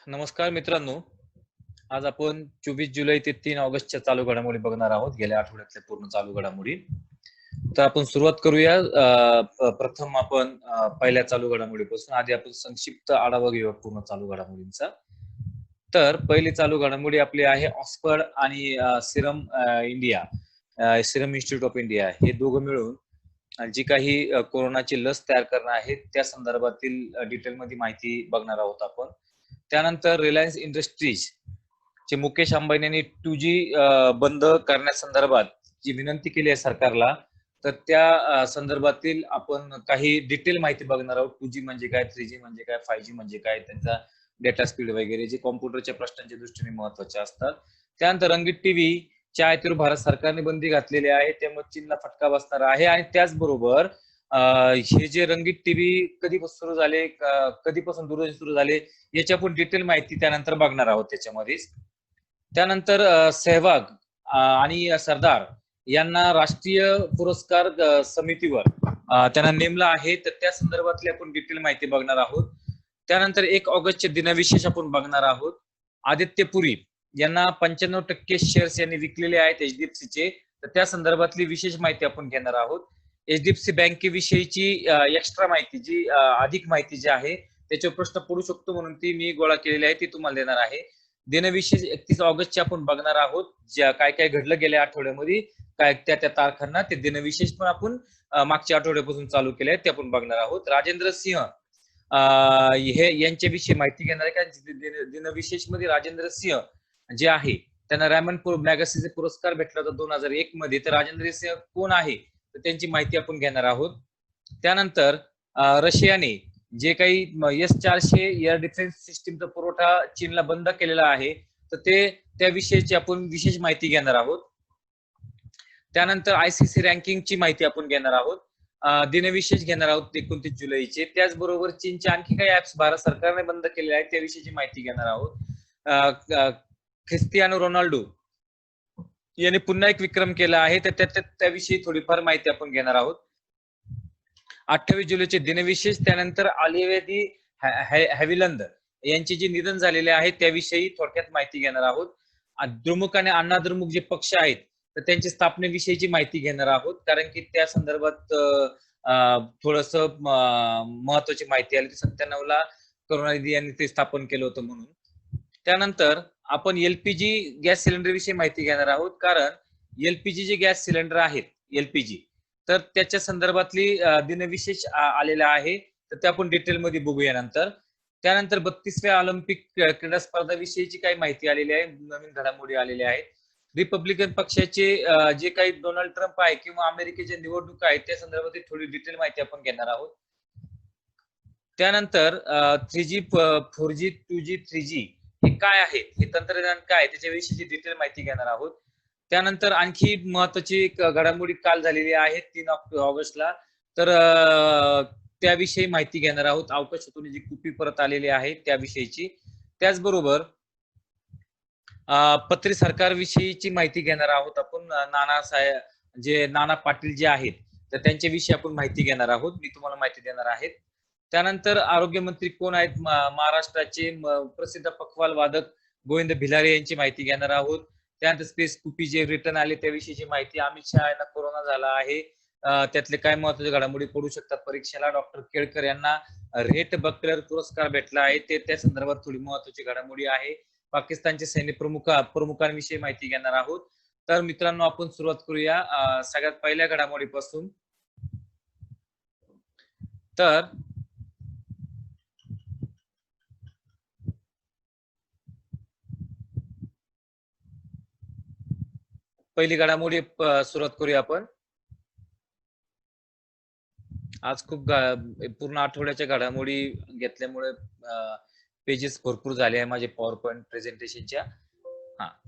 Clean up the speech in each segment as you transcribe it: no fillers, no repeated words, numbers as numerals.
नमस्कार मित्रांनो, आज आपण 24 जुलै ते 3 ऑगस्टच्या चालू घडामोडी बघणार आहोत. गेल्या आठवड्यातल्या पूर्ण चालू घडामोडी. तर आपण सुरुवात करूया. प्रथम आपण पहिल्या चालू घडामोडीपासून. आधी आपण संक्षिप्त आढावा घेऊया पूर्ण चालू घडामोडींचा. तर पहिली चालू घडामोडी आपली आहे ऑक्सफर्ड आणि Serum India, Serum institute of India हे दोघं मिळून जी काही कोरोनाची लस तयार करणार आहेत त्या संदर्भातील डिटेलमध्ये माहिती बघणार आहोत आपण. त्यानंतर रिलायन्स इंडस्ट्रीज चे मुकेश अंबानी यांनी 2G बंद करण्यासंदर्भात जी विनंती केली आहे सरकारला, तर त्या संदर्भातील आपण काही डिटेल माहिती बघणार आहोत. 2G म्हणजे काय, 3G म्हणजे काय, 5G म्हणजे काय, त्यांचा डेटा स्पीड वगैरे जे कॉम्प्युटरच्या प्रश्नांच्या दृष्टीने महत्वाचे असतात. त्यानंतर रंगीत टीव्ही च्या आयातीवर भारत सरकारने बंदी घातलेली आहे, त्यामुळे चीनला फटका बसणार आहे. आणि त्याचबरोबर हे जे रंगीत टीव्ही कधीपासून सुरू झाले, कधीपासून दूरदर्शन सुरू झाले, याची आपण डिटेल माहिती त्यानंतर बघणार आहोत त्याच्यामध्येच. त्यानंतर सेहवाग आणि सरदार यांना राष्ट्रीय पुरस्कार समितीवर त्यांना नेमलं आहे, तर त्या संदर्भातली आपण डिटेल माहिती बघणार आहोत. त्यानंतर 1 ऑगस्टचे दिनविशेष आपण बघणार आहोत. आदित्य पुरी यांना 95% शेअर्स यांनी विकलेले आहेत एचडीएफसीचे, तर त्या संदर्भातली विशेष माहिती आपण घेणार आहोत. एचडीएफसी बँकेविषयीची एक्स्ट्रा माहिती, जी अधिक माहिती जी आहे त्याच्यावर प्रश्न पडू शकतो म्हणून ती मी गोळा केलेली आहे, ती तुम्हाला देणार आहे. दिनविशेष 31 ऑगस्टचे आपण बघणार आहोत. ज्या काय काय घडलं गेल्या आठवड्यामध्ये, काय त्या दिनविशेष ते दिनविशेष पण आपण मागच्या आठवड्यापासून चालू केले आहेत, ते आपण बघणार आहोत. राजेंद्र सिंह हे यांच्याविषयी माहिती घेणार आहे. का दिनविशेष मध्ये राजेंद्र सिंह जे आहे त्यांना रॅमन मॅगसेसे पुरस्कार भेटला होता 2001 मध्ये, तर राजेंद्र सिंह कोण आहे तर त्यांची माहिती आपण घेणार आहोत. त्यानंतर रशियाने जे काही S-400 एअर डिफेन्स सिस्टीमचा पुरवठा चीनला बंद केलेला आहे, तर त्याविषयीची आपण विशेष माहिती घेणार आहोत. त्यानंतर ICC रँकिंगची माहिती आपण घेणार आहोत. दिनविशेष घेणार आहोत 29 जुलैचे. त्याचबरोबर चीनचे आणखी काही ऍप्स भारत सरकारने बंद केलेले आहेत त्याविषयीची माहिती घेणार आहोत. ख्रिस्टियानो रोनाल्डो याने पुन्हा एक विक्रम केला आहे, तर त्याविषयी थोडीफार माहिती आपण घेणार आहोत. 28 जुलैचे दिनविशेष. त्यानंतर अलिवेदी हॅविलंद यांचे जे निधन झालेले आहे त्याविषयी थोडक्यात माहिती घेणार आहोत. द्रमुक आणि अण्णा द्रमुक जे पक्ष आहेत तर त्यांच्या स्थापनेविषयीची माहिती घेणार आहोत, कारण की त्या संदर्भात थोडस महत्वाची माहिती आली. 97 ला करुणानिधी यांनी ते स्थापन केलं होतं म्हणून. त्यानंतर आपण एलपीजी गॅस सिलेंडर विषयी माहिती घेणार आहोत, कारण एलपीजी जे गॅस सिलेंडर आहेत एलपीजी, तर त्याच्या संदर्भातली दिनविशेष आलेला आहे, तर ते आपण डिटेल मध्ये बघूया नंतर. त्यानंतर 32व्या ऑलिम्पिक क्रीडा स्पर्धा विषयीची काही माहिती आलेली आहे, नवीन घडामोडी आलेल्या आहेत. रिपब्लिकन पक्षाचे जे काही डोनाल्ड ट्रम्प आहे किंवा अमेरिकेच्या निवडणुका आहेत त्या संदर्भात थोडी डिटेल माहिती आपण घेणार आहोत. त्यानंतर 3G 4G 2G 3G हे काय आहे, हे तंत्रज्ञान काय, त्याच्याविषयीची डिटेल माहिती घेणार आहोत. त्यानंतर आणखी महत्वाची एक घडामोडी काल झालेली आहे 3 ऑगस्टला, तर त्याविषयी माहिती घेणार आहोत. अवकाशातून जी कुपी परत आलेली आहे त्याविषयीची. त्याचबरोबर पत्री सरकार विषयीची माहिती घेणार आहोत आपण. नाना पाटील जे आहेत तर त्यांच्याविषयी आपण माहिती घेणार आहोत, मी तुम्हाला माहिती देणार आहे. त्यानंतर आरोग्यमंत्री कोण आहेत, महाराष्ट्राचे प्रसिद्ध पखवाल वादक गोविंद भिलारे यांची माहिती घेणार आहोत. त्यानंतर स्पेस कुपी जे रिटर्न आले त्याविषयीची माहिती. अमित शहा यांना कोरोना झाला आहे, त्यातले काय महत्वाचे घडामोडी पडू शकतात परीक्षेला. डॉक्टर केळकर यांना रेट बकलर पुरस्कार भेटला आहे, ते त्या संदर्भात थोडी महत्वाची घडामोडी आहे. पाकिस्तानचे सैन्य प्रमुखांविषयी माहिती घेणार आहोत. तर मित्रांनो, आपण सुरुवात करूया सगळ्यात पहिल्या घडामोडीपासून. तर पहिली घडामोडी सुरुवात करूया आपण. आज खूप पूर्ण आठवड्याच्या घडामोडी घेतल्यामुळे पेजेस भरपूर झाले आहे माझे पॉवर पॉइंट प्रेझेंटेशनच्या.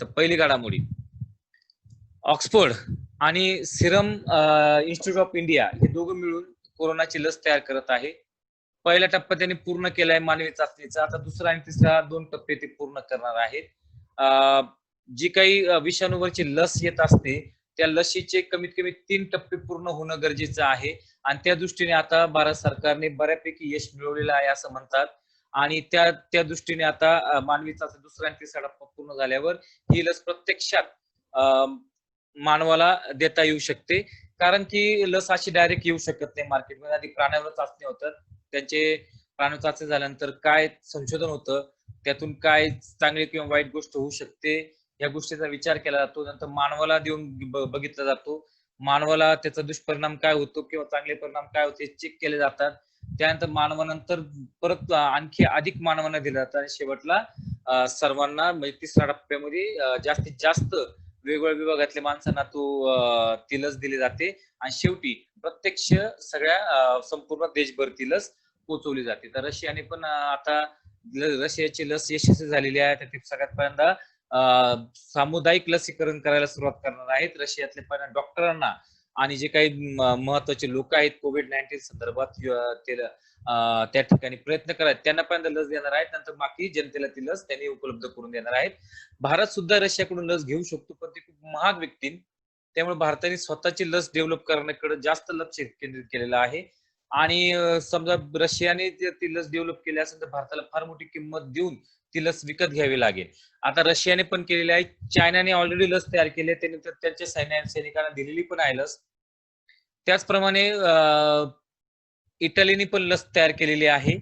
तर पहिली घडामोडी, ऑक्सफर्ड आणि सिरम इन्स्टिट्यूट ऑफ इंडिया हे दोघं मिळून कोरोनाची लस तयार करत आहे. पहिला टप्पा त्यांनी पूर्ण केलाय मानवी चाचणीचा, आता दुसरा आणि तिसरा 2 टप्पे ते पूर्ण करणार आहेत. जी काही विषाणूवरची लस येत असते त्या लसीचे कमीत कमी 3 टप्पे पूर्ण होणं गरजेचं आहे, आणि त्या दृष्टीने आता भारत सरकारने बऱ्यापैकी यश मिळवलेलं आहे असं म्हणतात. आणि त्या दृष्टीने आता मानवी चाचणी दुसरा आणि तिसरा टप्पा पूर्ण झाल्यावर ही लस प्रत्यक्षात मानवाला देता येऊ शकते. कारण की लस अशी डायरेक्ट येऊ शकत नाही मार्केटमध्ये. आधी प्राण्यावर चाचणी होतात. त्यांचे प्राण्यावर चाचणी झाल्यानंतर काय संशोधन होतं, त्यातून काय चांगली किंवा वाईट गोष्ट होऊ शकते, या गोष्टीचा विचार केला जातो. नंतर मानवाला देऊन बघितला जातो. मानवाला त्याचा दुष्परिणाम काय होतो किंवा चांगले परिणाम काय होते चेक केले जातात. त्यानंतर मानवानंतर परत आणखी अधिक मानवांना दिलं जातं आणि शेवटला सर्वांना म्हणजे तिसऱ्या टप्प्यामध्ये जास्तीत जास्त वेगवेगळ्या विभागातल्या माणसांना ती लस दिली जाते आणि शेवटी प्रत्यक्ष सगळ्या संपूर्ण देशभर ती लस पोहोचवली जाते. तर रशियाने पण आता रशियाची लस यशस्वी झालेली आहे. तर सगळ्यात पहिल्यांदा सामुदायिक लसीकरण करायला सुरुवात करणार आहेत. रशियातल्या पहिल्या डॉक्टरांना आणि जे काही महत्वाचे लोक आहेत कोविड-19 संदर्भात त्या ठिकाणी प्रयत्न करायत त्यांना पहिल्यांदा लस देणार आहेत. नंतर बाकी जनतेला ती लस त्यांनी उपलब्ध करून देणार आहेत. भारत सुद्धा रशियाकडून लस घेऊ शकतो, पण ती खूप महाग विकतील. त्यामुळे भारताने स्वतःची लस डेव्हलप करण्याकडे जास्त लक्ष केंद्रित केलेलं आहे. आणि समजा रशियाने ती लस डेव्हलप केली असेल तर भारताला फार मोठी किंमत देऊन ती लस विकत घ्यावी लागेल. आता रशियाने पण केलेली आहे. चायनाने ऑलरेडी लस तयार केली आहे. त्यांनी त्यांच्या सैनिकांना दिलेली पण आहे लस. त्याचप्रमाणे इटलीने पण लस तयार केलेली आहे.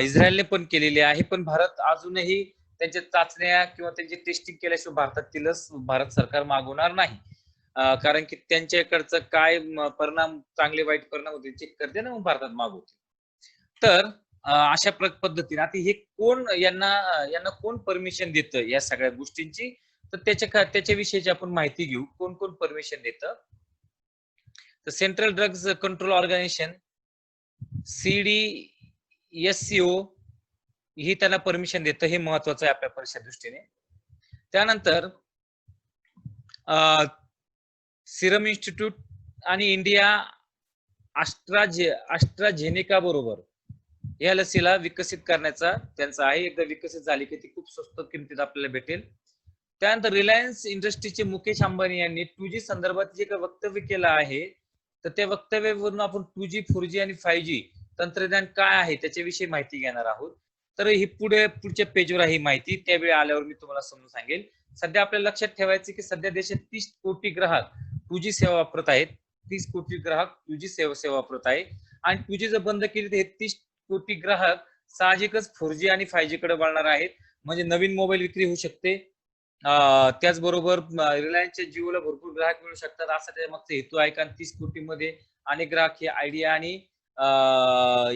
इस्रायलने पण केलेली आहे. पण भारत अजूनही त्यांच्या चाचण्या किंवा त्यांची टेस्टिंग केल्याशिवाय भारतात ती लस भारत सरकार मागवणार नाही. कारण की त्यांच्याकडचं काय परिणाम चांगले वाईट परिणाम होते चेक करते ना मग भारतात मागवते. तर अशा पद्धतीने आता हे कोण यांना कोण परमिशन देतं या सगळ्या गोष्टींची, तर त्याच्याविषयीची आपण माहिती घेऊ. कोण कोण परमिशन देतं. तर central drugs control organisation CDSCO ही त्यांना परमिशन देतं. हे महत्वाचं आहे आपल्या परीक्षा दृष्टीने. त्यानंतर सिरम इन्स्टिट्यूट आणि इंडिया ॲस्ट्राझेनेका बरोबर या लसीला विकसित करण्याचा त्यांचा आहे. एकदा विकसित झाली की ती खूप स्वस्त किमतीत आपल्याला भेटेल. त्यानंतर रिलायन्स इंडस्ट्रीचे मुकेश अंबानी यांनी 2G संदर्भात जे काही वक्तव्य केलं आहे, तर त्या वक्तव्यावरून आपण 2G, 4G आणि 5G तंत्रज्ञान काय आहे त्याच्याविषयी माहिती घेणार आहोत. तर ही पुढच्या पेजवर आहे ही माहिती. त्यावेळी आल्यावर मी तुम्हाला समजून सांगेल. सध्या आपल्याला लक्षात ठेवायचं की सध्या देशात 30 कोटी ग्राहक 2G सेवा वापरत आहेत. 30 कोटी ग्राहक 2G सेवा वापरत आहे. आणि 2G जर बंद केली तर हे 30 कोटी ग्राहक साहजिकच 4G आणि 5G कडे वळणार आहेत. म्हणजे नवीन मोबाईल विक्री होऊ शकते. त्याचबरोबर रिलायन्सच्या जिओला भरपूर ग्राहक मिळू शकतात असा त्याच्या मागचा हेतू आहे. कारण 30 कोटीमध्ये अनेक ग्राहक हे आयडिया आणि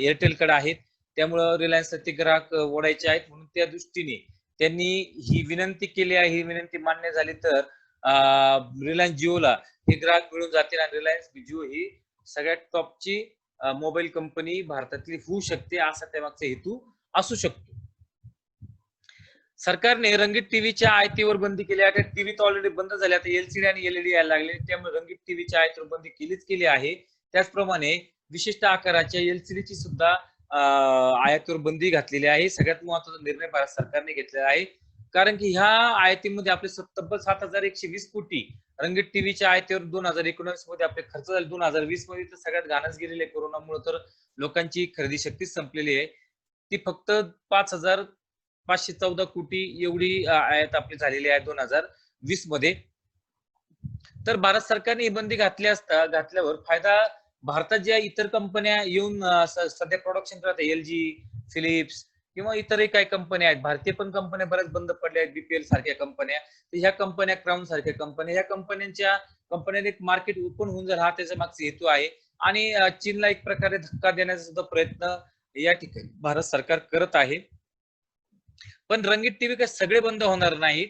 एअरटेल कडे आहेत. त्यामुळं रिलायन्सला ते ग्राहक ओढायचे आहेत. म्हणून त्या दृष्टीने त्यांनी ही विनंती केली आहे. ही विनंती मान्य झाली तर रिलायन्स जिओला हे ग्राहक मिळून जातील आणि रिलायन्स जिओ ही सगळ्यात टॉपची मोबाईल कंपनी भारतातली होऊ शकते असा त्यामागचा हेतू असू शकतो. सरकारने रंगीत टीव्हीच्या आयातीवर बंदी केली आहे. टीव्ही तर ऑलरेडी बंद झाले, आता एलसीडी आणि एलईडी यायला लागले. त्यामुळे रंगीत टीव्हीच्या आयातीवर बंदी केली आहे. त्याचप्रमाणे विशिष्ट आकाराच्या एलसीडीची सुद्धा आयातीवर बंदी घातलेली आहे. सगळ्यात महत्वाचा निर्णय भारत सरकारने घेतलेला आहे. कारण की ह्या आयातीमध्ये आपले तब्बल 7,120 कोटी रंगीत टीव्हीच्या आयातीवर 2019 मध्ये आपले खर्च झाले. 2020 मध्ये तर सगळ्यात घाणच गेलेले कोरोनामुळे, तर लोकांची खरेदी शक्ती संपलेली आहे. ती फक्त 5,514 कोटी एवढी आयात आपली झालेली आहे 2020 मध्ये. तर भारत सरकारने ही बंदी घातल्यावर फायदा भारतात ज्या इतर कंपन्या येऊन सध्या प्रोडक्शन करतात, LG, फिलिप्स किंवा इतरही काही कंपन्या आहेत, भारतीय पण कंपन्या बऱ्याच बंद पडल्या आहेत, BPL सारख्या कंपन्या. तर ह्या कंपन्या, क्राऊन सारख्या कंपन्या, ह्या कंपन्यांना एक मार्केट ओपन होऊन जर हा त्याचा मागचा हेतू आहे. आणि चीनला एक प्रकारे धक्का देण्याचा सुद्धा प्रयत्न या ठिकाणी भारत सरकार करत आहे. पण रंगीत टीव्ही काय सगळे बंद होणार नाहीत.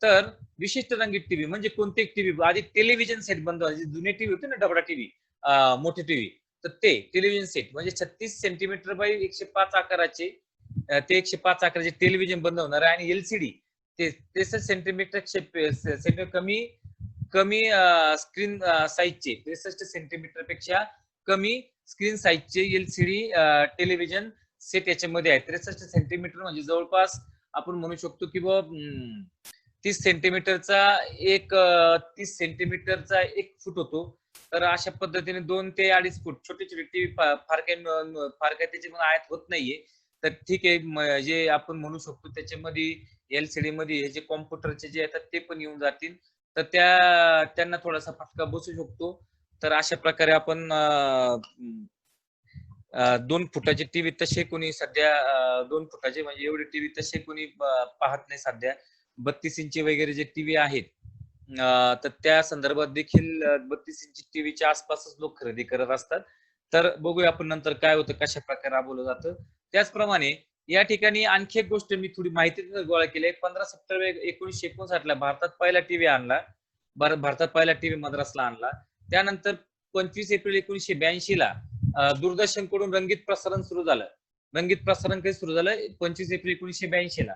तर विशिष्ट रंगीत टीव्ही म्हणजे कोणते टीव्ही, आधी टेलिव्हिजन सेट बंद व्हायचे. जुने टीव्ही होते ना, डबडा टीव्ही, मोठे टीव्ही, तर ते टेलिव्हिजन सेट म्हणजे 36 सेंटीमीटर बाय 105 आकाराचे, ते 105 आकाराचे टेलिव्हिजन बंद होणार आहे. आणि एलसीडी ते 63 सेंटीमीटर कमी स्क्रीन साईजचे, 63 सेंटीमीटर पेक्षा कमी स्क्रीन साईजचे एलसीडी टेलिव्हिजन सेट याच्यामध्ये आहे. 63 सेंटीमीटर म्हणजे जवळपास आपण म्हणू शकतो की 30 सेंटीमीटरचा एक 30 सेंटीमीटरचा 1 फूट होतो. तर अशा पद्धतीने 2 ते 2.5 फूट छोटे छोटे टीव्ही फार काही त्याची पण आयात होत नाहीये. तर ठीक आहे, जे आपण म्हणू शकतो त्याच्यामध्ये LCD मध्ये हे जे कॉम्प्युटरचे जे येतात ते पण येऊन जातील, तर त्यांना थोडासा फटका बसू शकतो. तर अशा प्रकारे आपण 2 फुटाचे टीव्ही तसे कोणी सध्या 2 फुटाचे म्हणजे एवढे टीव्ही तसे कोणी पाहत नाही सध्या. 32 इंची वगैरे जे टीव्ही आहेत, तर त्या संदर्भात देखील 32 इंची टीव्हीच्या आसपासच लोक खरेदी करत असतात. तर बघूया आपण नंतर काय होतं, कशा प्रकारे राबवलं जातं. त्याचप्रमाणे या ठिकाणी आणखी एक गोष्ट मी थोडी माहिती गोळा केली. 15 सप्टेंबर 1959 ला भारतात पहिला टीव्ही आणला. भारतात पहिला टीव्ही मद्रासला आणला. त्यानंतर 25 एप्रिल 1982 ला दूरदर्शन कडून रंगीत प्रसारण सुरू झालं. रंगीत प्रसारण कधी सुरू झालं? 25 एप्रिल 1982 ला.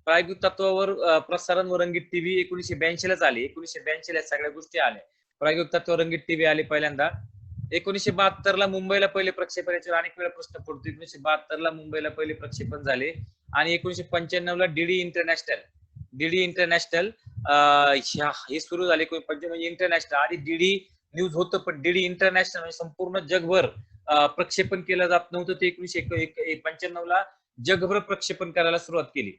प्रायोगिक तत्वावर प्रसारण व रंगीत टीव्ही 1982 लाच आले. 1982 ला सगळ्या गोष्टी आल्या. प्रायोगिक तत्वावर रंगीत टीव्ही आले पहिल्यांदा. 1972 ला मुंबईला पहिले प्रक्षेपण, याच्यावर अनेक वेळा प्रश्न पडतो. 1972 ला मुंबईला पहिले प्रक्षेपण झाले आणि 1995 ला डीडी इंटरनॅशनल हे सुरू झाले. म्हणजे इंटरनॅशनल, आधी डीडी न्यूज होतं, पण डीडी इंटरनॅशनल म्हणजे संपूर्ण जगभर प्रक्षेपण केलं जात नव्हतं. ते 1995 ला जगभर प्रक्षेपण करायला सुरुवात केली.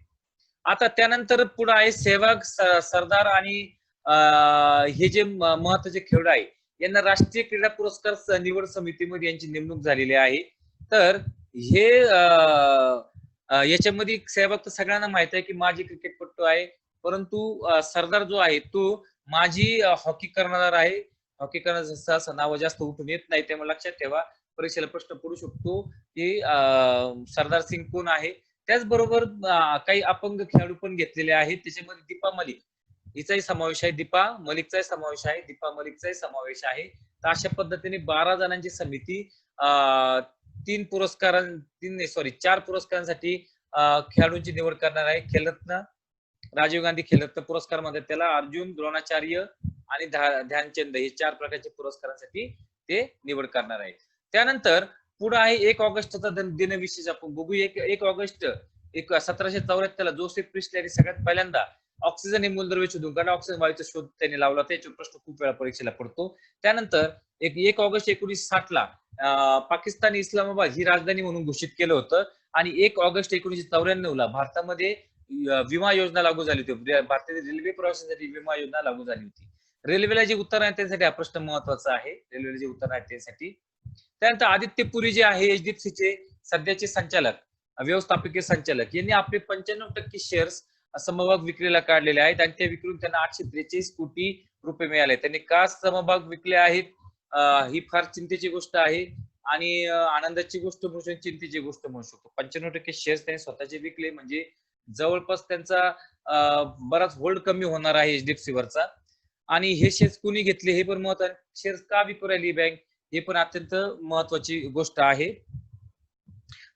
आता त्यानंतर पुढे आहे सेहवाग, सरदार आणि हे जे महत्वाचे खेळाडू आहे यांना राष्ट्रीय क्रीडा पुरस्कार निवड समितीमध्ये यांची नेमणूक झालेली आहे. तर हे याच्यामध्ये सेहवाग तर सगळ्यांना माहित आहे की माजी क्रिकेटपटू आहे, परंतु सरदार जो आहे तो माजी हॉकी कर्णधार आहे. हॉकी कर्णधार नाव जास्त उठून येत नाही, त्यामुळे लक्षात ठेवा, परीक्षेला प्रश्न पडू शकतो की सरदार सिंग कोण आहे. त्याचबरोबर काही अपंग खेळाडू पण घेतलेले आहेत. त्याच्यामध्ये दीपा मलिक हिचाही समावेश आहे, दीपा मलिकचाही समावेश आहे. तर अशा पद्धतीने 12 जणांची समिती 4 पुरस्कारांसाठी खेळाडूंची निवड करणार आहे. खेलरत्न, राजीव गांधी खेलरत्न पुरस्कार मध्ये त्याला, अर्जुन, द्रोणाचार्य आणि ध्यानचंद हे 4 प्रकारचे पुरस्कारांसाठी ते निवड करणार आहे. त्यानंतर पुढे आहे 1 ऑगस्टचा दिनविशेष आपण बघू. 1 ऑगस्ट 1774 ला जोसेफ प्रिस्टली यांनी सगळ्यात पहिल्यांदा ऑक्सिजन हे मूलद्रव्य शोधून काढला. ऑक्सिजन वायूचा शोध त्यांनी लावला. त्याच्यावर प्रश्न खूप वेळा परीक्षेला पडतो. त्यानंतर 1 ऑगस्ट 1960 ला पाकिस्तान इस्लामाबाद ही राजधानी म्हणून घोषित केलं होतं. आणि 1 ऑगस्ट 1994 ला भारतामध्ये विमा योजना लागू झाली होती. भारतीय रेल्वे प्रवाशांसाठी विमा योजना लागू झाली होती. रेल्वेला जे उत्तर आहे त्यासाठी हा प्रश्न महत्वाचा आहे. रेल्वेला जे उत्तर आहे त्यासाठी. त्यानंतर आदित्य पुरी जे आहे एचडीएफसीचे सध्याचे संचालक, व्यवस्थापकीय संचालक, यांनी आपले 95% शेअर्स समभाग विक्रीला काढलेले आहेत आणि ते विक्रून त्यांना 843 कोटी रुपये मिळाले. त्यांनी का समभाग विकले आहेत ही फार चिंतेची गोष्ट आहे आणि आनंदाची गोष्ट म्हणून चिंतेची गोष्ट म्हणू शकतो. 95% शेअर्स त्यांनी स्वतःचे विकले म्हणजे जवळपास त्यांचा बराच होल्ड कमी होणार आहे एचडीएफसी वरचा. आणि हे शेअर्स कुणी घेतले हे पण महत्वाचे. शेअर्स का विकू राहिली बँक हे पण अत्यंत महत्वाची गोष्ट आहे.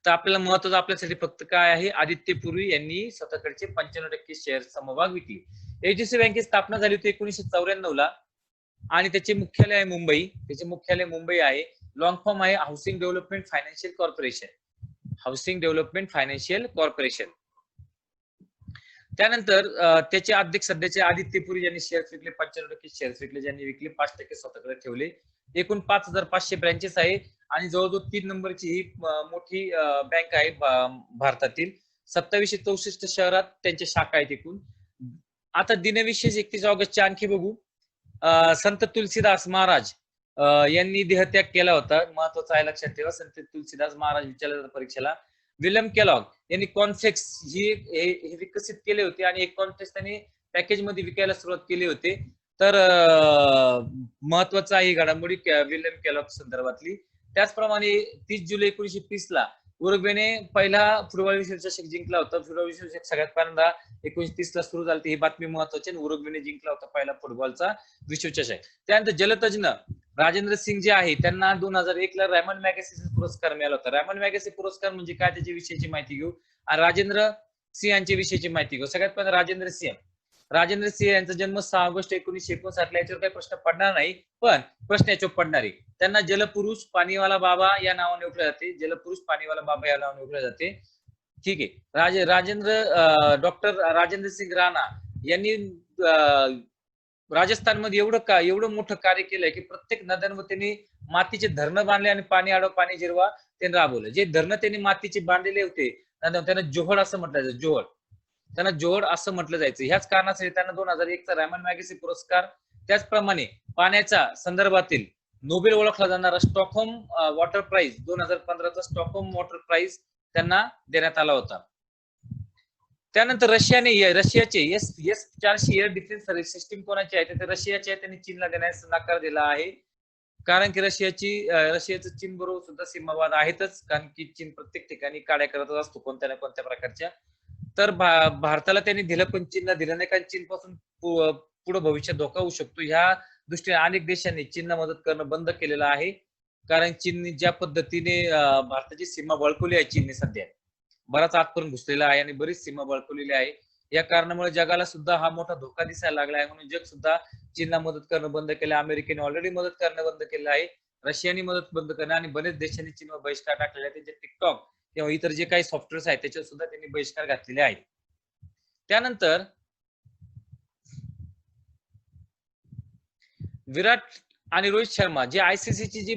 तर आपल्याला महत्वाचं आपल्यासाठी फक्त काय आहे, आदित्य पुरी यांनी स्वतःकडचे 95% शेअर समभाग विकले. एचडीएफसी बँकेची स्थापना झाली होती 1994 ला आणि त्याचे मुख्यालय आहे मुंबई. त्याचे मुख्यालय मुंबई आहे. लॉंग फॉर्म आहे housing development financial corporation. Housing development financial corporation. त्यानंतर त्याचे अध्यक्ष सध्याचे आदित्य पुरी यांनी शेअर्स विकले. 95% शेअर्स विकले. ज्यांनी विकले 5% स्वतःकडे ठेवले. एकूण 5500 ब्रँचेस आहे आणि जवळजवळ 3 नंबरची ही मोठी बँक आहे भारतातील. 2764 शहरात त्यांच्या शाखा आहेत एकूण. आता दिनविशेष 31 ऑगस्टचे आणखी बघू. संत तुलसीदास महाराज यांनी देहत्याग केला होता. महत्वाचं आहे, लक्षात ठेवा. संत तुलसीदास महाराज विचारले जातात परीक्षेला. विल्यम केलॉग यांनी कॉर्नफ्लेक्स हे विकसित केले होते आणि एक कॉर्नफ्लेक्स त्यांनी पॅकेज मध्ये विकायला सुरुवात केली होती. तर महत्वाचं आहे घडामोडी विल्यम केलॉग संदर्भातली. त्याचप्रमाणे 30 जुलै 1930 ला उरुग्वेने पहिला फुटबॉल विश्वचषक जिंकला होता. फुटबॉल विश्वचषक सगळ्यात पहिल्यांदा 1930 ला सुरू झाली. ही बातमी महत्वाची. उरुग्वेने जिंकला होता पहिला फुटबॉलचा विश्वचषक. त्यानंतर जलतज्ञ राजेंद्र सिंग जे आहे त्यांना 2001 ला रॅमन मॅगसेसे पुरस्कार मिळाला होता. रॅमन मॅगसेसे पुरस्कार म्हणजे काय त्याच्या विषयीची माहिती घेऊ आणि राजेंद्र सिंह यांच्या विषयीची माहिती घेऊ. सगळ्यात पहिला राजेंद्र सिंह यांचा जन्म 6 ऑगस्ट 1959 ला. याच्यावर काही प्रश्न पडणार नाही, पण प्रश्न याच्यावर पडणार आहे. त्यांना जलपुरुष पाणीवाला बाबा या नावाने ओळखले जाते. जलपुरुष पाणीवाला बाबा या नावाने ओळखले जाते. ठीक आहे. डॉक्टर राजेंद्र सिंग राणा यांनी राजस्थानमध्ये एवढं मोठं कार्य केलंय की प्रत्येक नद्यांवर त्यांनी मातीचे धरणं बांधले आणि पाणी अडव पाणी जिरवा त्यांनी राबवलं. जे धरणं त्यांनी मातीचे बांधलेले होते त्यांना जोहड असं म्हटलं जायचं, जोहड. त्यांना जोहड असं म्हटलं जायचं. ह्याच कारणासाठी त्यांना 2001चा रॅमन मॅगेसी पुरस्कार, त्याचप्रमाणे पाण्याच्या संदर्भातील नोबेल ओळखला जाणारा स्टॉकहोम वॉटर प्राइज 2015चा स्टॉकहोम वॉटर प्राइज त्यांना देण्यात आला होता. त्यानंतर रशियाचे S-400 एअर डिफेन्स सिस्टीम कोणाची आहे, तर रशियाची आहे. त्यांनी चीनला देण्यास नकार दिला आहे, कारण की रशियाचं चीन बरोबर सुद्धा सीमावाद आहेतच, कारण की चीन प्रत्येक ठिकाणी काड्या करतच असतो कोणत्या ना कोणत्या प्रकारच्या. तर भारताला त्यांनी दिलं, पण चीनला दिलं नाही, कारण चीन पासून पुढे भविष्यात धोका होऊ शकतो. ह्या दृष्टीने अनेक देशांनी चीनला मदत करणं बंद केलेलं आहे, कारण चीनने ज्या पद्धतीने भारताची सीमा बळकवली आहे, चीनने सध्या बराच आतपर्यंत घुसलेला आहे आणि बरीच सीमा बळकवलेली आहे. या कारणामुळे जगाला सुद्धा हा मोठा धोका दिसायला लागला आहे, म्हणून जग सुद्धा चीनला मदत करणं बंद केलं. अमेरिकेने ऑलरेडी मदत करणं बंद केलं आहे, रशियाने मदत बंद करणं, आणि बरेच देशांनी चीनवर बहिष्कार टाकलेला आहे. त्यांचे टिकटॉक किंवा इतर जे काही सॉफ्टवेअर्स आहेत त्याच्यावर सुद्धा त्यांनी बहिष्कार घातलेले आहेत. त्यानंतर विराट आणि रोहित शर्मा, जे ICCची जी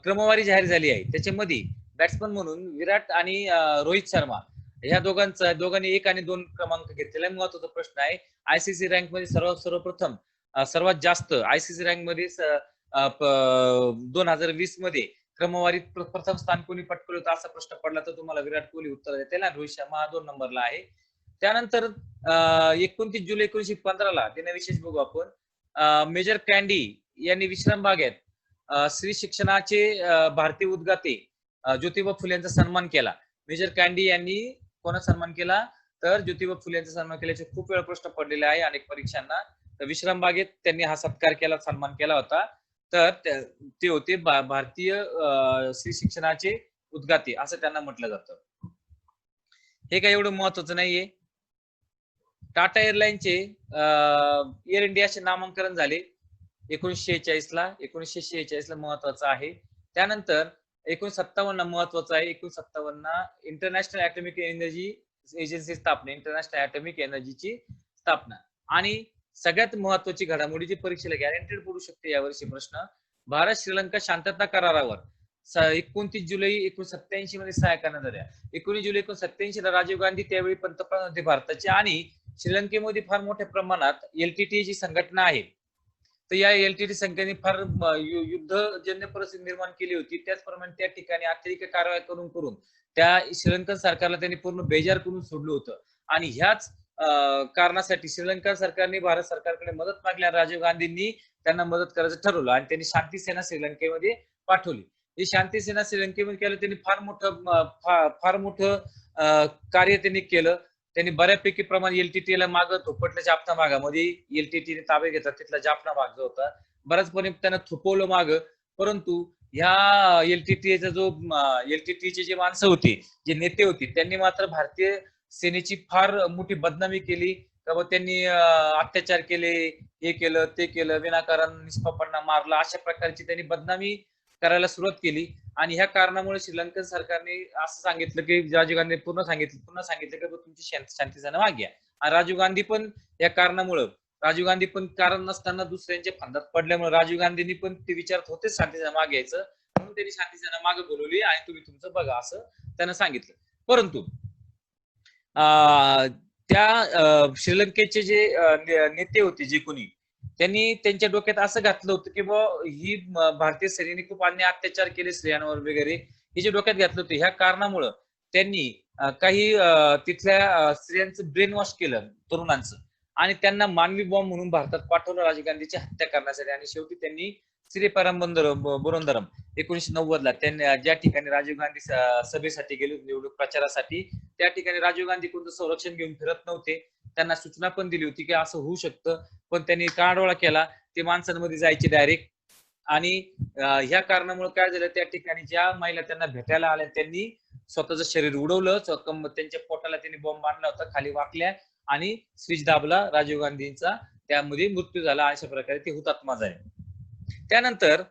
क्रमवारी जाहीर झाली आहे त्याच्यामध्ये बॅट्समन म्हणून विराट आणि रोहित शर्मा ह्या दोघांनी 1 आणि 2 क्रमांक घेतलेला महत्वाचा प्रश्न आहे. ICC रँक मध्ये सर्वप्रथम सर्वात जास्त ICC रँक मध्ये 2020 मध्ये क्रमवारीत प्रथम स्थान कोणी पटकवलं होतं असा प्रश्न पडला तर तुम्हाला विराट कोहली उत्तर देतील आणि रोहित शर्मा 2 नंबरला आहे. त्यानंतर 29 जुलै 1915ला त्यांना विशेष बघू आपण. मेजर कॅन्डी यांनी विश्राम बागेत स्त्री शिक्षणाचे भारतीय उद्गाते ज्योतिबा फुले यांचा सन्मान केला. मेजर कॅन्डी यांनी कोणाचा सन्मान केला, तर ज्योतिबा फुले यांचा सन्मान केल्याचे खूप वेळा प्रश्न पडलेले आहे अनेक परीक्षांना. तर विश्राम बागेत त्यांनी हा सत्कार केला, सन्मान केला होता. तर ते होते भारतीय स्त्री शिक्षणाचे उद्गाते असं त्यांना म्हटलं जातं. हे काही एवढं महत्वाचं नाहीये. टाटा एअरलाईनचे एअर इंडियाचे नामांकन झाले 1946 ला. 1946 ला महत्वाचं आहे. त्यानंतर 1957 महत्वाचं आहे. 1957 इंटरनॅशनल ॲटॉमिक एनर्जी एजन्सी स्थापना, इंटरनॅशनल ॲटॉमिक एनर्जीची स्थापना. आणि सगळ्यात महत्वाची घडामोडी जी परीक्षेला गॅरंटेड पडू शकते यावर्षी प्रश्न, भारत श्रीलंका शांतता करारावर 29 जुलै 1987 मध्ये सह्या करण्यात आल्या. 19 जुलै 1987 ला राजीव गांधी त्यावेळी पंतप्रधान होते भारताचे, आणि श्रीलंकेमध्ये फार मोठ्या प्रमाणात LTTE जी संघटना आहे, तर या LTTE संघटनेने फार युद्धजन्य परिस्थिती निर्माण केली होती. त्याचप्रमाणे त्या ठिकाणी अतिरेक कारवाया करून त्या श्रीलंकन सरकारला त्यांनी पूर्ण बेजार करून सोडलं होतं. आणि ह्याच कारणासाठी श्रीलंका सरकारने भारत सरकारकडे मदत मागली. राजीव गांधींनी त्यांना मदत करायचं ठरवलं आणि त्यांनी शांती सेना श्रीलंकेमध्ये पाठवली. ही शांती सेना श्रीलंकेमध्ये केलं त्यांनी फार मोठं कार्य त्यांनी केलं. त्यांनी बऱ्यापैकी प्रमाण LTTE ला मागं थोपटलं. जाफना भागामध्ये LTTE ताबे घेतला, तिथला जाफना भाग जो होता बराचपणे त्यांना थोपवलं मागं. परंतु ह्या LTTEचा जो LTTEचे जे माणसं होती, जे नेते होते, त्यांनी मात्र भारतीय सेनेची फार मोठी बदनामी केली. त्यांनी अत्याचार केले, हे केलं ते केलं, विनाकारण निष्पापांना मारलं, अशा प्रकारची त्यांनी बदनामी करायला सुरुवात केली. आणि ह्या कारणामुळे श्रीलंकन सरकारने असं सांगितलं की राजीव गांधी पुन्हा सांगितलं की तुमची शांती सेना मागे घ्या. आणि राजीव गांधी पण कारण नसताना दुसऱ्यांच्या फंदात पडल्यामुळे राजीव गांधींनी पण ते विचारत होते शांती सेना मागे घ्यायचं, म्हणून त्यांनी शांती सेना मागे बोलवली आणि तुम्ही तुमचं बघा असं त्यांना सांगितलं. परंतु त्या श्रीलंकेचे जे नेते होते जे कोणी, त्यांनी त्यांच्या डोक्यात असं घातलं होतं की ही भारतीय सेनेने खूप अन्याय अत्याचार केले स्त्रियांवर वगैरे, हे जे डोक्यात घातलं होतं. ह्या कारणामुळं त्यांनी काही तिथल्या स्त्रियांचं ब्रेन वॉश केलं, तरुणांचं, आणि त्यांना मानवी बॉम्ब म्हणून भारतात पाठवलं राजीव गांधीची हत्या करण्यासाठी. आणि शेवटी त्यांनी श्री परमबंदरम 1990 ला त्यांनी ज्या ठिकाणी राजीव गांधी सभेसाठी गेले निवडणूक प्रचारासाठी, त्या ठिकाणी राजीव गांधी कोणतं संरक्षण घेऊन फिरत नव्हते. त्यांना सूचना पण दिली होती की असं होऊ शकतं, पण त्यांनी काळडोळा केला, ते माणसांमध्ये जायचे डायरेक्ट. आणि ह्या कारणामुळे काय झालं, त्या ठिकाणी ज्या महिला त्यांना भेटायला आल्या त्यांनी स्वतःचं शरीर उडवलं, त्यांच्या पोटाला त्यांनी बॉम्ब बांधला होता, खाली वाकल्या आणि स्विच दाबला राजीव गांधींचा, त्यामध्ये मृत्यू झाला. अशा प्रकारे ते हुतात्मा झाले. त्यानंतर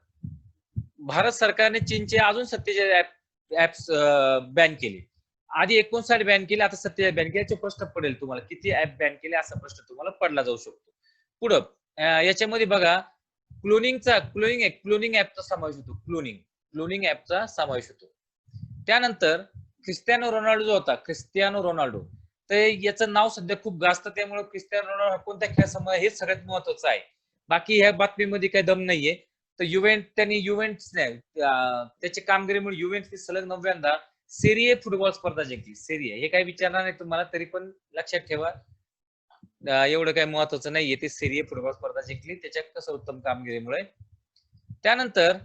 भारत सरकारने चीनचे अजून 47 ऍप्स बॅन केले. आधी 59 बॅन केले, आता 47 बॅन केले. याचे प्रश्न पडेल तुम्हाला, किती ऍप बॅन केले असा प्रश्न तुम्हाला पडला जाऊ शकतो. पुढं याच्यामध्ये बघा, क्लोनिंग ऍपचा समावेश होतो. क्लोनिंग ऍपचा समावेश होतो. त्यानंतर क्रिस्टियानो रोनाल्डो जो होता, क्रिस्टियानो रोनाल्डो, तर याचं नाव सध्या खूप गाजतं, त्यामुळे क्रिस्टियानो रोनाल्डो कोणत्या खेळासमोर हेच सगळ्यात महत्वाचं आहे. बाकी ह्या बातमीमध्ये काही दम नाहीये. तर त्यांनी त्याच्या कामगिरीमुळे युव्हेंटसने सलग 9व्यांदा सेरिये फुटबॉल स्पर्धा जिंकली. सेरिये हे काही विचारणार नाही तुम्हाला, तरी पण लक्षात ठेवा. एवढं काही महत्वाचं नाहीये. ते सेरिये फुटबॉल स्पर्धा जिंकली त्याच्या सर्वोत्तम कामगिरीमुळे. त्यानंतर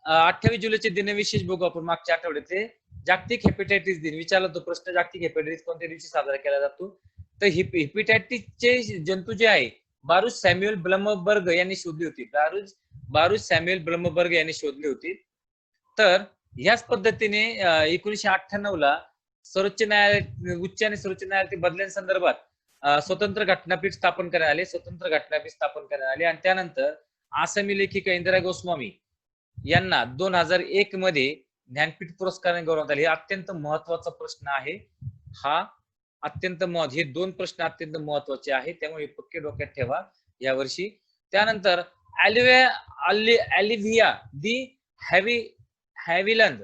28 जुलैचे दिनविशेष बघू आपण मागच्या आठवड्यातले. जागतिक हेपॅटायटिस दिन विचारला तो प्रश्न. जागतिक हेपॅटायटिस कोणत्या दिवशी साजरा केला जातो? तर हेपॅटायटिसचे जंतू जे आहे बारुच सॅम्युअल ब्लमबर्ग यांनी शोधली होती. बारुच सॅम्युअल ब्लमबर्ग यांनी शोधली होती. तर ह्याच पद्धतीने 1998 ला सर्वोच्च न्यायालय, उच्च आणि सर्वोच्च न्यायालयातील बदल्यांसंदर्भात स्वतंत्र घटनापीठ स्थापन करण्यात आले. स्वतंत्र घटनापीठ स्थापन करण्यात आले. आणि त्यानंतर आसामी लेखिका इंदिरा गोस्वामी यांना 2001 मध्ये ज्ञानपीठ पुरस्काराने गौरवण्यात आले. हे अत्यंत महत्वाचा प्रश्न आहे. हा अत्यंत हे दोन प्रश्न अत्यंत महत्वाचे आहेत, त्यामुळे पक्के डोक्यात ठेवा यावर्षी. त्यानंतर ऑलिव्हिया दी हॅव्हिलंड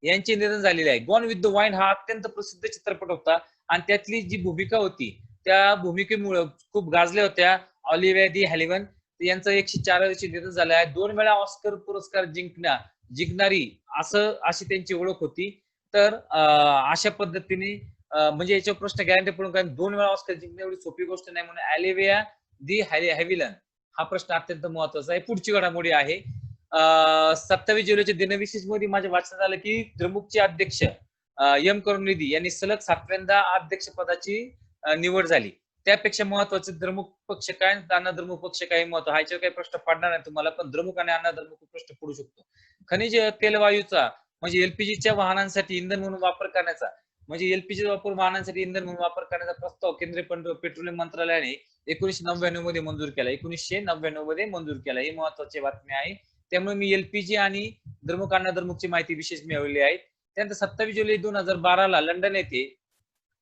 यांचे निधन झालेले आहे. गॉन विथ द वाईन हा अत्यंत प्रसिद्ध चित्रपट होता आणि त्यातली जी भूमिका होती त्या भूमिकेमुळे खूप गाजल्या होत्या ऑलिव्हिया दी हॅव्हिलंड. यांचं 104 वर्षी निधन झालं आहे. 2 वेळा ऑस्कर पुरस्कार जिंकणारी अशी त्यांची ओळख होती. तर अशा पद्धतीने म्हणजे याच्यावर प्रश्न गॅरंटी पडून, कारण 2 वेळा ऑस्कर जिंकणे एवढी सोपी गोष्ट नाही. म्हणून ऑलिव्हिया दी हॅव्हिलंड हा प्रश्न अत्यंत महत्वाचा आहे. पुढची घडामोडी आहे 27 जुलैच्या दिनविशेष मध्ये माझ्या वाचनात आलं की द्रमुकचे अध्यक्ष एम करुणानिधी यांनी सलग 7व्यांदा अध्यक्षपदाची निवड झाली. त्यापेक्षा महत्वाचं द्रमुक पक्ष काय, अण्णा द्रमुक पक्ष काय महत्व, ह्याच्यावर काही प्रश्न पडणार नाही तुम्हाला, पण द्रमुक आणि अण्णा द्रमुक प्रश्न पडू शकतो. खनिज तेल वायूचा म्हणजे एलपीजीच्या वाहनांसाठी इंधन म्हणून वापर करण्याचा, म्हणजे एलपीजी वापर वाहनांसाठी इंधन म्हणून वापर करण्याचा प्रस्ताव केंद्रीय पेट्रोलियम मंत्रालयाने 1999 मध्ये मंजूर केला. 1999 मध्ये मंजूर केला. ही महत्वाची बातमी आहे. त्यामुळे मी एलपीजी आणि द्रमुक अण्णा द्रमुकची माहिती विशेष मिळवली आहे. त्यानंतर 27 जुलै 2012 ला लंडन येथे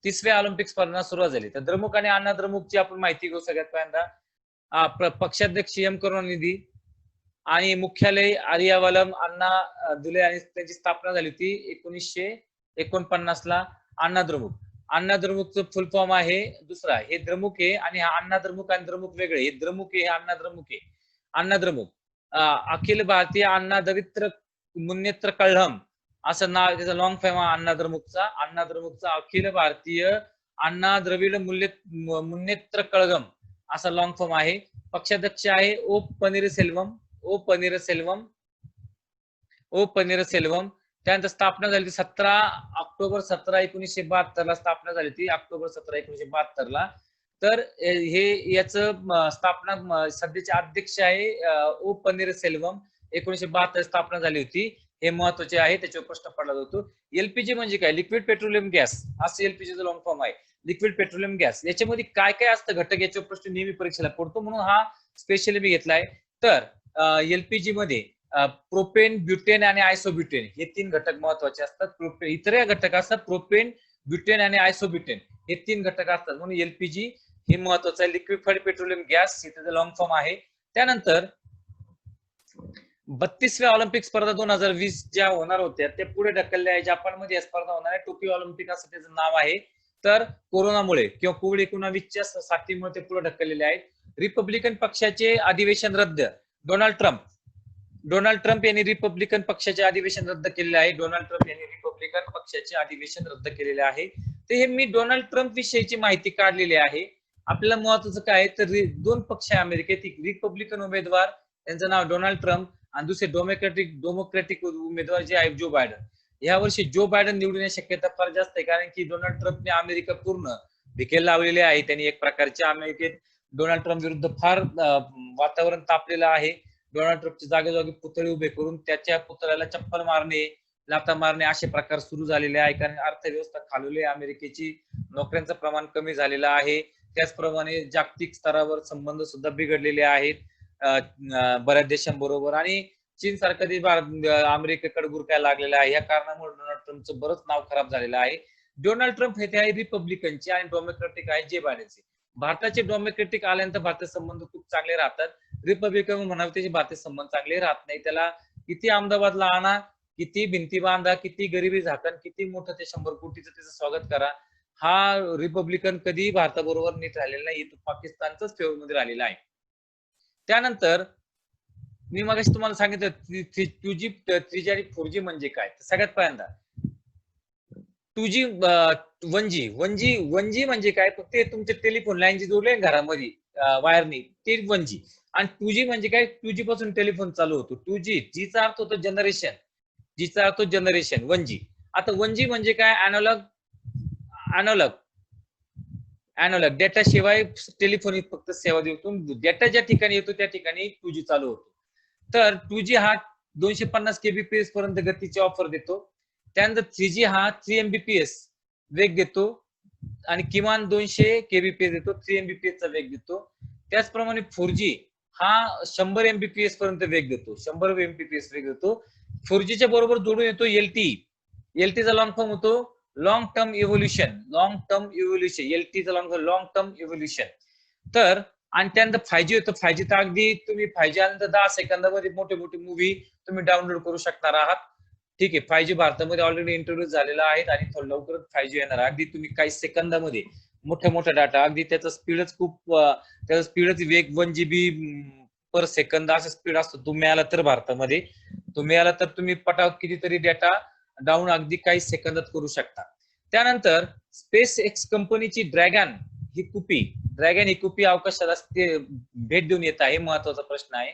30व्या ऑलिम्पिक स्पर्धा सुरुवात झाली. तर द्रमुक आणि अण्णा द्रमुकची आपण माहिती घेऊ. सगळ्यात पहिल्यांदा पक्षाध्यक्ष एम करुणानिधी आणि मुख्यालय आर्यावलम अण्णा दुले आणि त्यांची स्थापना झाली होती 1949 ला. अण्णा द्रमुकचं फुल फॉर्म आहे दुसरा, हे द्रमुक आहे आणि हा अण्णा द्रमुक आणि द्रमुक वेगळे. हे द्रमुक आहे, अण्णा द्रमुक आहे. अण्णा द्रमुक अखिल भारतीय अण्णा दरिद्र मुन्नेत्र कळघम असं नाव त्याचं लॉंग फॉर्म आहे अण्णा द्रमुकचा अखिल भारतीय अण्णा द्रविड मुन्नेत्र कळघम असा लॉंग फॉर्म आहे. पक्षाध्यक्ष आहे ओ पनीरसेल्वम. त्यानंतर स्थापना झाली 17 ऑक्टोबर 1972 ला स्थापना झाली ती, ऑक्टोबर 17, 1972 ला. तर हे याचं स्थापना सध्याचे अध्यक्ष आहे ओ पनीरसेल्वम. 1972 स्थापना झाली होती. हे महत्वाचे आहे, त्याच्यावर प्रश्न पडला जातो. एलपीजी म्हणजे काय? लिक्विड पेट्रोलियम गॅस, असं एलपीजीचं लॉंग फॉर्म आहे. लिक्विड पेट्रोलियम गॅस याच्यामध्ये काय काय असतं घटक, याच्यावर प्रश्न नेहमी परीक्षेला पडतो, म्हणून हा स्पेशली मी घेतलाय. तर एलपीजी मध्ये प्रोपेन, ब्युटेन आणि आयसोब्युटेन हे 3 घटक महत्वाचे असतात. इतर घटक असतात प्रोपेन, ब्युटेन आणि आयसोब्युटेन हे 3 घटक असतात, म्हणून एलपीजी हे महत्वाचं आहे. लिक्विफाईड पेट्रोलियम गॅस हे त्याचं लॉंग फॉर्म आहे. त्यानंतर 32व्या ऑलिम्पिक स्पर्धा 2020 ज्या होणार होत्या त्या पुढे ढकलल्या आहे. जपानमध्ये या स्पर्धा होणार आहे. टोकियो ऑलिम्पिक असं त्याचं नाव आहे. तर कोरोनामुळे किंवा कोविड-19च्या साथीमुळे ते पुढे ढकललेले आहेत. रिपब्लिकन पक्षाचे अधिवेशन रद्द. डोनाल्ड ट्रम्प यांनी रिपब्लिकन पक्षाचे अधिवेशन रद्द केलेले आहे. डोनाल्ड ट्रम्प यांनी रिपब्लिकन पक्षाचे अधिवेशन रद्द केलेले आहे. तर हे मी डोनाल्ड ट्रम्प विषयीची माहिती काढलेली आहे. आपल्याला महत्वाचं काय तर 2 पक्ष आहे अमेरिकेत. रिपब्लिकन उमेदवार त्यांचं नाव डोनाल्ड ट्रम्प आणि दुसरे डेमोक्रॅटिक उमेदवार जे आहे जो बायडन. यावर्षी जो बायडन निवडून येण्याची शक्यता फार जास्त आहे, कारण की डोनाल्ड ट्रम्पने अमेरिका पूर्ण भिकेल लावलेली आहे. त्यांनी एक प्रकारच्या अमेरिकेत डोनाल्ड ट्रम्प विरुद्ध फार वातावरण तापलेलं आहे. डोनाल्ड ट्रम्पच्या जागोजागी पुतळे उभे करून त्याच्या पुतळ्याला चप्पल मारणे, लाथा मारणे असे प्रकार सुरू झालेले आहे, कारण अर्थव्यवस्था खालवली आहे अमेरिकेची. नोकऱ्यांचं प्रमाण कमी झालेलं आहे. त्याचप्रमाणे जागतिक स्तरावर संबंध सुद्धा बिघडलेले आहेत बऱ्याच देशांबरोबर, आणि चीन सारखा देश अमेरिकेकडे गुरकायला लागलेला आहे. या कारणामुळे डोनाल्ड ट्रम्पचं बरंच नाव खराब झालेलं आहे. डोनाल्ड ट्रम्प हे आहे रिपब्लिकनचे आणि डेमोक्रॅटिक आहे जे बायडनचे. भारताचे डेमोक्रॅटिक आल्यानंतर भारतीय संबंध खूप चांगले राहतात. रिपब्लिकन म्हणावे त्याचे भारतीय संबंध चांगले राहत नाही. त्याला किती अहमदाबादला आणा, किती भिंती बांधा, किती गरिबी झाकण, किती मोठं ते 100 कोटीचं त्याचं स्वागत करा, हा रिपब्लिकन कधी भारताबरोबर नीट राहिलेला नाही, तो पाकिस्तानच्याच फेवर मध्ये राहिलेला आहे. त्यानंतर मी मगाशी तुम्हाला सांगितलं 2G 3G आणि 4G म्हणजे काय. सगळ्यात पहिल्यांदा 2G 1G म्हणजे काय, फक्त तुमचे टेलिफोन लाईन जी जोडले घरामध्ये वायरनी, ते 1G. आणि 2G म्हणजे काय, 2G पासून टेलिफोन चालू होतो. 2G चा अर्थ होतो जनरेशन, जीचा अर्थ जनरेशन 1G. आता 1G म्हणजे काय, अॅनोलॉग डेटा शिवाय टेलिफोनिक फक्त सेवा देतो. डेटा ज्या ठिकाणी येतो त्या ठिकाणी 2G चालू होतो. तर 2G हा 250 kbps पर्यंत गतीची ऑफर देतो. त्यानंतर 3G हा 3 Mbps वेग देतो आणि किमान 200 kbps देतो, 3 Mbps चा वेग देतो. त्याचप्रमाणे 4G हा 100 Mbps पर्यंत वेग देतो, 100 Mbps वेग देतो. 4G च्या बरोबर जोडून येतो LTE चा लॉंग फॉर्म होतो लॉंग टर्म इव्होल्युशन, LTE चा लॉंग टर्म इव्होल्युशन. तर आणि त्यानंतर 5G होतं. 5G तर अगदी तुम्ही 5G आल्यानंतर 10 सेकंदामध्ये मोठे मोठे मूवी तुम्ही डाउनलोड करू शकणार आहात. ठीक आहे, 5G भारतामध्ये ऑलरेडी इंट्रोड्यूस झालेला आहे आणि लवकरच 5G येणार. अगदी तुम्ही काही सेकंदामध्ये मोठा डाटा, अगदी त्याचा स्पीडच खूप, त्याचा स्पीडच वेग 1 GB पर सेकंद असा स्पीड असतो. तो मिळाला तर भारतामध्ये, तो मिळाला तर तुम्ही पटावत कितीतरी डेटा डाऊन अगदी काही सेकंदात करू शकता. त्यानंतर स्पेस एक्स कंपनीची ड्रॅगन ही कुपी अवकाशाला भेट देऊन येत आहे. महत्वाचा प्रश्न आहे.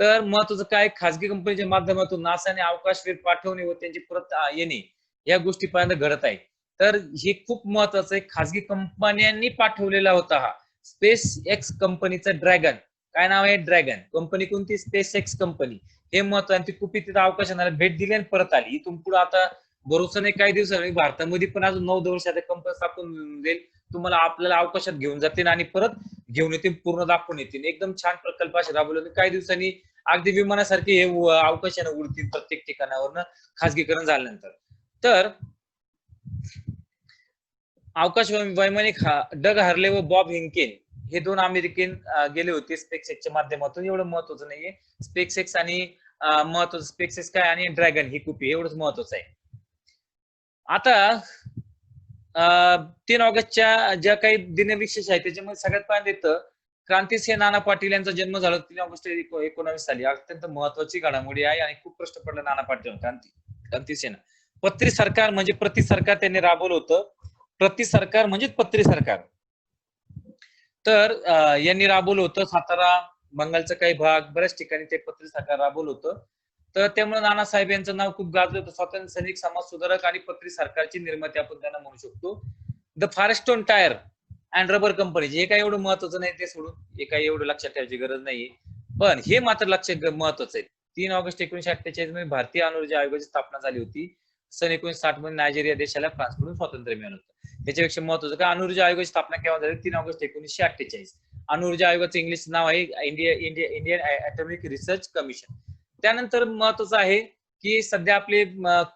तर महत्वाचं काय, खासगी कंपनीच्या माध्यमातून नासाने अवकाशवीर पाठवणे व त्यांची परत येणे या गोष्टी पर्यंत घडत आहे. तर हे खूप महत्वाचं आहे. खासगी कंपन्यांनी पाठवलेला होता हा स्पेस एक्स कंपनीचा ड्रॅगन. काय नाव आहे, ड्रॅगन. कंपनी कोणती, स्पेस एक्स कंपनी. हे महत्वाचं. ती कुपी तिथं अवकाशाला भेट दिली आणि परत आली. इथून पुढे आता भरोसा नाही, काही दिवसांनी भारतामध्ये पण अजून 9 वर्षात कंपनी स्थापन देईल. तुम्हाला आपल्याला अवकाशात घेऊन जातील आणि परत घेऊन येतील, पूर्ण दाखवून येतील. एकदम छान प्रकल्प असे राबवले. काही दिवसांनी अगदी विमानासारखे हे अवकाशाने उडतील प्रत्येक ठिकाणावरनं खासगीकरण झाल्यानंतर. तर अवकाश वैमानिक डग हार्ले व बॉब हिंकेन हे 2 अमेरिकन गेले होते स्पेसएक्सच्या माध्यमातून. एवढं महत्वाचं नाहीये स्पेसएक्स आणि महत्वाचं स्पेसएक्स काय आणि ड्रॅगन ही कुपी, एवढंच महत्वाचं आहे. आता 3 ऑगस्टच्या ज्या काही दिनविशेष आहेत त्याच्यामध्ये सगळ्यात पहिल्यांदा येतं क्रांतिसिंह नाना पाटील यांचा जन्म झाला 3 ऑगस्ट 19 साली. अत्यंत महत्वाची घडामोडी आहे आणि खूप प्रश्न पडला नाना पाटील क्रांतिसिंह. पत्री सरकार म्हणजे प्रति सरकार त्यांनी राबवलं होतं. प्रति सरकार म्हणजे पत्री सरकार. तर यांनी राबवलं होतं. सातारा, बंगालचा काही भाग, बऱ्याच ठिकाणी ते पत्री सरकार राबवलं होतं. तर त्यामुळे नानासाहेब यांचं नाव खूप गाजलं होतं. स्वातंत्र्य सैनिक, समाज सुधारक आणि पत्री सरकारची निर्माती आपण त्यांना म्हणू शकतो. The Firestone tyre and rubber company, हे काही एवढं महत्वाचं नाही, ते सोडून, हे काही एवढं लक्षात ठेवायची गरज नाहीये. पण हे मात्र लक्षात महत्वाचं आहे. 3 ऑगस्ट 1948 मध्ये भारतीय अणुऊर्जा आयोगाची स्थापना झाली होती. सन 1960 मध्ये नायजेरिया देशाला फ्रान्सकडून स्वातंत्र्य मिळालं होतं. त्याच्यापेक्षा महत्वाचं का, अणुऊर्जा आयोगाची स्थापना केव्हा झाली, 3 ऑगस्ट 1948. अणुऊर्जा आयोगाचं इंग्लिश नाव आहे इंडियन ॲटॉमिक रिसर्च कमिशन. त्यानंतर महत्वाचं आहे की सध्या आपले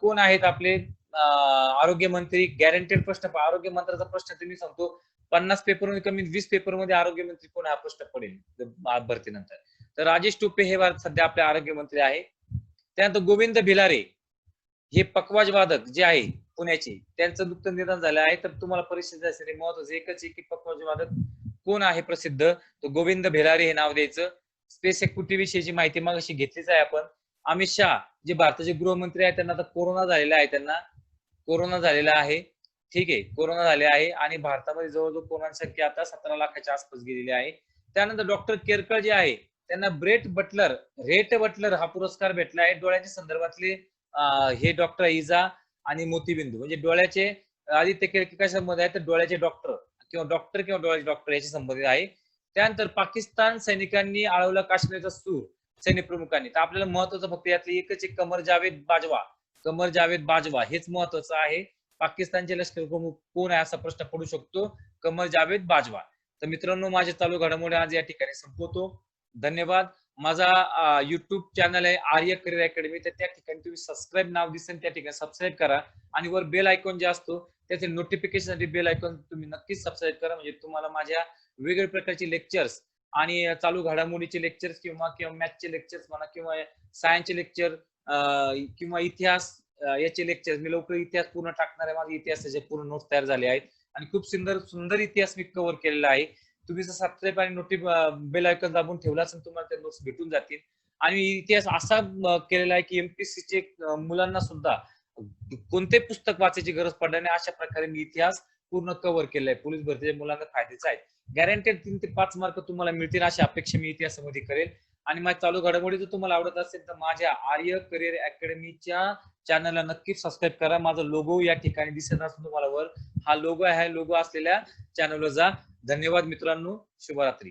कोण आहेत, आपले आरोग्य मंत्री. गॅरंटेड प्रश्न, आरोग्य मंत्र्याचा प्रश्न तुम्ही सांगतो 50 पेपर मध्ये कमी 20 पेपर मध्ये आरोग्य मंत्री कोण हा प्रश्न पडेल भरतीनंतर. तर राजेश टोपे हे सध्या आपले आरोग्य मंत्री आहे. त्यानंतर गोविंद भिलारे हे पकवाज वादक जे आहे पुण्याचे, त्यांचं दुःख निधन झालं आहे. तर तुम्हाला परीक्षेसाठी महत्वाचं एकच आहे की पकवाज वादक कोण आहे प्रसिद्ध, तो गोविंद भिलारे हे नाव द्यायचं. स्पेस एक्टिव्हिटी विषयीची माहिती मग अशी घेतलीच आहे आपण. अमित शहा जे भारताचे गृहमंत्री आहेत, त्यांना आता कोरोना झालेला आहे, ठीक आहे, कोरोना झाले आहे आणि भारतामध्ये जवळजवळ कोरोना संख्या आता 17 लाखाच्या आसपास गेलेली आहे. त्यानंतर डॉक्टर केरकर जे आहे त्यांना रेट बटलर हा पुरस्कार भेटला आहे. डोळ्याच्या संदर्भातले हे डॉक्टर इजा आणि मोतीबिंदू म्हणजे डोळ्याचे, आदित्य केरकर कशामध्ये आहे तर डोळ्याचे डॉक्टर किंवा डोळ्याचे डॉक्टर याच्या संबंधित आहे. त्यानंतर पाकिस्तान सैनिकांनी आळवला काश्मीरचा सूर, सैनिक प्रमुखांनी. तर आपल्याला महत्वाचं फक्त यातलं एकच एक, कमर जावेद बाजवा हेच महत्वाचं आहे. पाकिस्तानचे लष्कर प्रमुख कोण आहे असा प्रश्न पडू शकतो, कमर जावेद बाजवा. तर मित्रांनो, माझे चालू घडामोडी आज या ठिकाणी संपवतो. धन्यवाद. माझा युट्यूब चॅनल आहे आर्य करिअर अकॅडमी, तर त्या ठिकाणी तुम्ही सबस्क्राईब नाव दिसेल त्या ठिकाणी सबस्क्राईब करा आणि वर बेल आयकॉन जे असतो त्याचे नोटिफिकेशन बेल आयकॉन तुम्ही नक्कीच सबस्क्राईब करा, म्हणजे तुम्हाला माझ्या वेगवेगळ्या प्रकारचे लेक्चर्स आणि चालू घडामोडीचे लेक्चर्स किंवा मॅथचे लेक्चर्स म्हणा किंवा सायन्सचे लेक्चर किंवा इतिहास याचे लेक्चर मी लवकर इतिहास पूर्ण टाकणार आहे. माझे इतिहासाचे पूर्ण नोट्स तयार झाले आहेत आणि खूप सुंदर सुंदर इतिहास मी कव्हर केलेला आहे. तुम्ही जर सबस्क्राईब आणि बेल आयकॉन दाबून ठेवला असेल तुम्हाला ते नोट्स भेटून जातील. आणि इतिहास असा केलेला आहे की एमपीएससीचे मुलांना सुद्धा कोणते पुस्तक वाचायची गरज पडणार नाही अशा प्रकारे मी इतिहास पूर्ण कव्हर केलाय. पोलीस भरतीच्या मुलांना फायद्याचा आहे. गॅरंटेड 3 ते 5 मार्क तुम्हाला मिळतील अशी अपेक्षा मी इतिहासामध्ये करेल. आणि माझ्या चालू घडामोडी जर तुम्हाला आवडत असेल तर माझ्या आर्य करिअर अकॅडमीच्या चॅनलला नक्कीच सबस्क्राईब करा. माझा लोगो या ठिकाणी दिसत असेल तुम्हाला वर, हा लोगो आहे. लोगो असलेल्या चॅनलवर जा. धन्यवाद मित्रांनो, शुभरात्री.